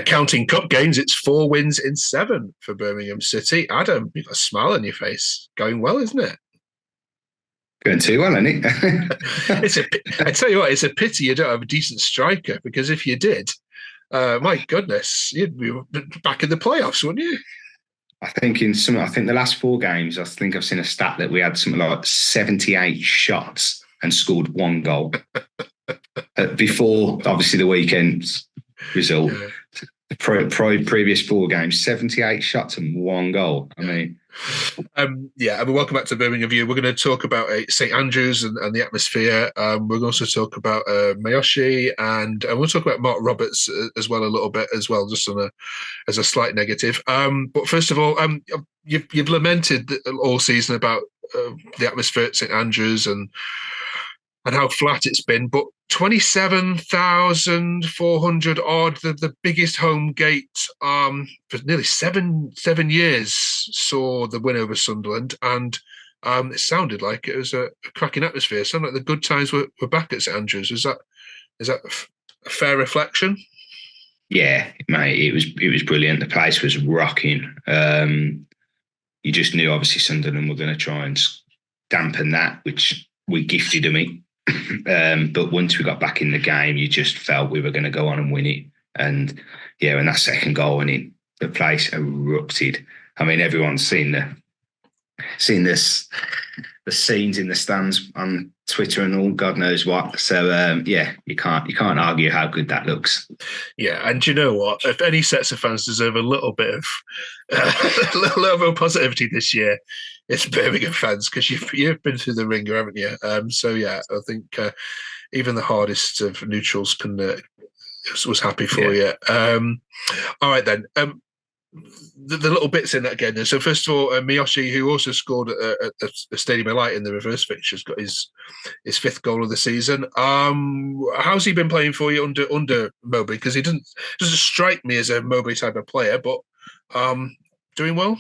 Counting cup games, it's 4 wins in 7 for Birmingham City. Adam, you've got a smile on your face. Going well, isn't it? Going too well, isn't it? I tell you what, it's a pity you don't have a decent striker, because if you did, my goodness, you'd be back in the playoffs, wouldn't you? I think the last 4 games, I think I've seen a stat that we had something like 78 shots and scored 1 goal. Before, obviously, the weekend's result. Yeah. The previous 4 games, 78 shots and 1 goal. I mean, welcome back to Birmingham View. We're going to talk about St Andrews and the atmosphere. We're going to also talk about Miyoshi, and we'll talk about Mark Roberts as well a little bit as well, just as a slight negative. But first of all, you've lamented all season about the atmosphere at St Andrews and how flat it's been, but 27,400 odd, the biggest home gate for nearly seven years, saw the win over Sunderland, and it sounded like it was a cracking atmosphere. It sounded like the good times were back at St Andrews. Is that a fair reflection? Yeah, mate, it was brilliant. The place was rocking. You just knew, obviously, Sunderland were going to try and dampen that, which we gifted them. But once we got back in the game, you just felt we were going to go on and win it. And yeah, and that second goal, and the place erupted. I mean, everyone's seen the scenes in the stands on Twitter and all, God knows what. So yeah, you can't argue how good that looks. Yeah, and do you know what? If any sets of fans deserve a little bit of a little bit of positivity this year, it's Birmingham fans, because you've been through the ringer, haven't you? So yeah, I think even the hardest of neutrals was happy for you. All right then. The little bits in that again. So first of all, Miyoshi, who also scored at the Stadium of Light in the reverse fixtures, got his 5th goal of the season. How's he been playing for you under Mowbray? Because he doesn't strike me as a Mowbray type of player, but doing well.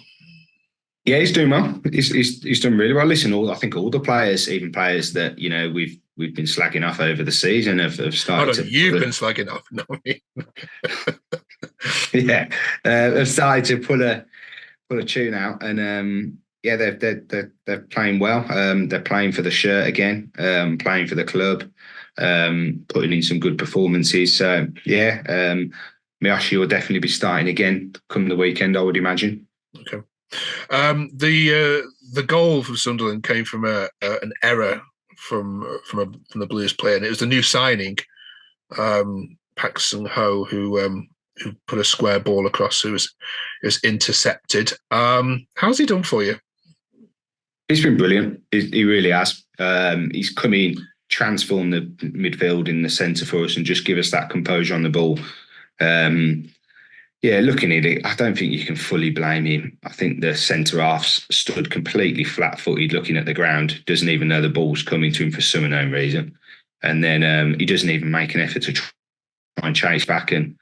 Yeah, he's doing well. He's done really well. Listen, I think all the players, even players that we've been slagging off over the season, have started. You've been slagging off, not me. Yeah, have started to pull a tune out, and yeah, they're playing well. They're playing for the shirt again, playing for the club, putting in some good performances. So yeah, Miyoshi will definitely be starting again come the weekend, I would imagine. Okay. The goal from Sunderland came from an error from the Blues player, and it was the new signing, Pak Sung Ho, who put a square ball across. It was intercepted. How's he done for you? He's been brilliant. He really has. He's come in, transformed the midfield in the centre for us, and just give us that composure on the ball. Yeah, looking at it, I don't think you can fully blame him. I think the centre half stood completely flat-footed, looking at the ground, doesn't even know the ball's coming to him for some unknown reason, and then he doesn't even make an effort to try and chase back and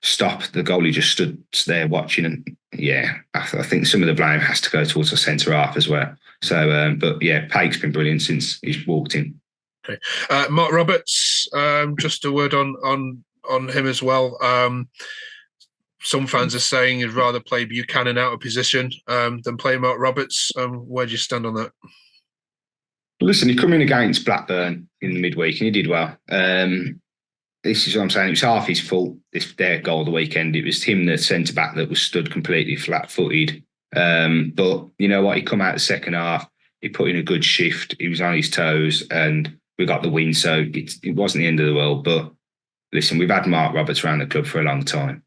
stop. The goalie just stood there watching, and yeah, I think some of the blame has to go towards the centre half as well. So, but yeah, Pake's been brilliant since he's walked in. Okay, Mark Roberts, just a word on him as well. Some fans are saying you'd rather play Buchanan out of position than play Mark Roberts. Where do you stand on that? Listen, he come in against Blackburn in the midweek and he did well. This is what I'm saying. It was half his fault, their goal of the weekend. It was him, the centre-back, that was stood completely flat-footed. But you know what? He come out the second half. He put in a good shift. He was on his toes and we got the win. So it wasn't the end of the world. But listen, we've had Mark Roberts around the club for a long time.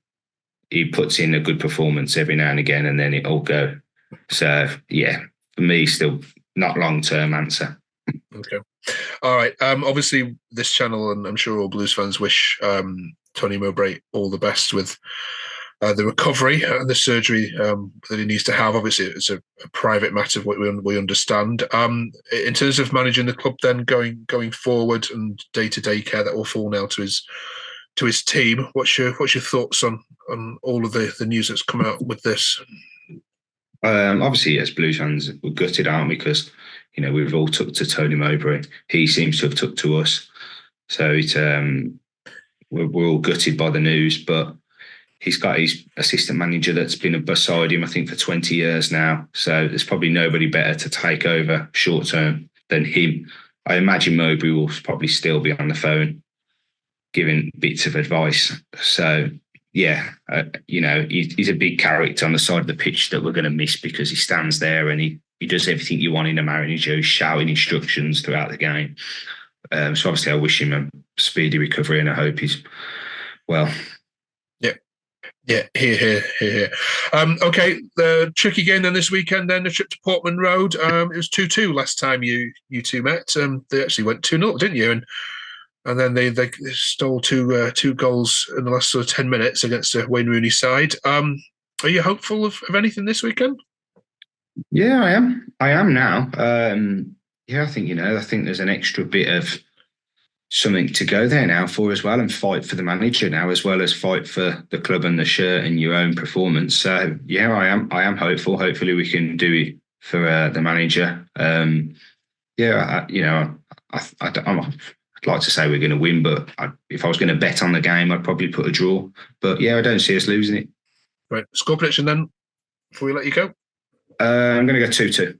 He puts in a good performance every now and again, and then it'll go. So, yeah, for me, still not long-term answer. Okay. All right. Obviously, this channel, and I'm sure all Blues fans wish Tony Mowbray all the best with the recovery and the surgery that he needs to have. Obviously, it's a private matter, we understand. In terms of managing the club then going forward and day-to-day care, that will fall now to his team. What's your thoughts on all of the news that's come out with this? Obviously, as Blues fans, we're gutted, aren't we? Because we've all took to Tony Mowbray. He seems to have took to us. So we're all gutted by the news. But he's got his assistant manager that's been beside him, I think, for 20 years now. So there's probably nobody better to take over short term than him. I imagine Mowbray will probably still be on the phone giving bits of advice. So, yeah, he's a big character on the side of the pitch that we're going to miss because he stands there and he does everything you want in a manager. He's shouting instructions throughout the game. So obviously I wish him a speedy recovery and I hope he's well. Yeah, here. Okay, the tricky game then this weekend, then the trip to Portman Road. It was 2-2 last time you two met. They actually went 2-0, didn't you? And then they stole two goals in the last sort of 10 minutes against the Wayne Rooney side. Are you hopeful of anything this weekend? Yeah, I am now. I think there's an extra bit of something to go there now for as well and fight for the manager now as well as fight for the club and the shirt and your own performance. So yeah, I am hopeful. Hopefully we can do it for the manager. I'd like to say we're going to win, but if I was going to bet on the game, I'd probably put a draw. But yeah, I don't see us losing it. Right, score prediction then before we let you go. I'm going to go 2-2.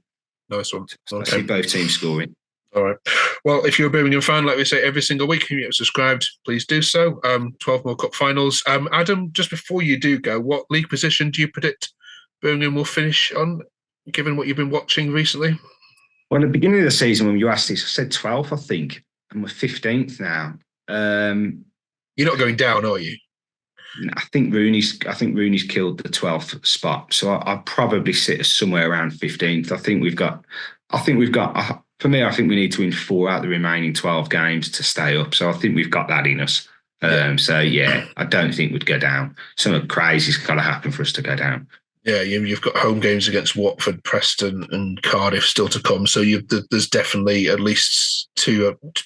Nice one. Okay. I see both teams scoring. All right. Well, if you're a Birmingham fan, like we say every single week, and you're subscribed, please do so. 12 more cup finals. Adam, just before you do go, what league position do you predict Birmingham will finish on, given what you've been watching recently? Well, at the beginning of the season, when you asked this, I said 12th, I think, and we're 15th now. You're not going down, are you? I think Rooney's killed the 12th spot, so I'll probably sit somewhere around 15th. I think we've got. For me, I think we need to win 4 out of the remaining 12 games to stay up. So I think we've got that in us. So yeah, I don't think we'd go down. Something crazy's got to happen for us to go down. Yeah, you've got home games against Watford, Preston, and Cardiff still to come. So there's definitely at least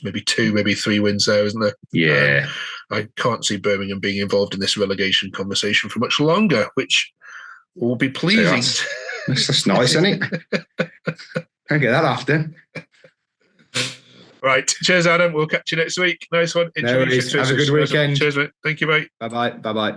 maybe 3 wins there, isn't there? Yeah. I can't see Birmingham being involved in this relegation conversation for much longer, which will be pleasing. That's nice, isn't it? Can't get that often. Right. Cheers, Adam. We'll catch you next week. Nice one. No worries. Have a good weekend. Cheers, mate. Thank you, mate. Bye-bye. Bye-bye.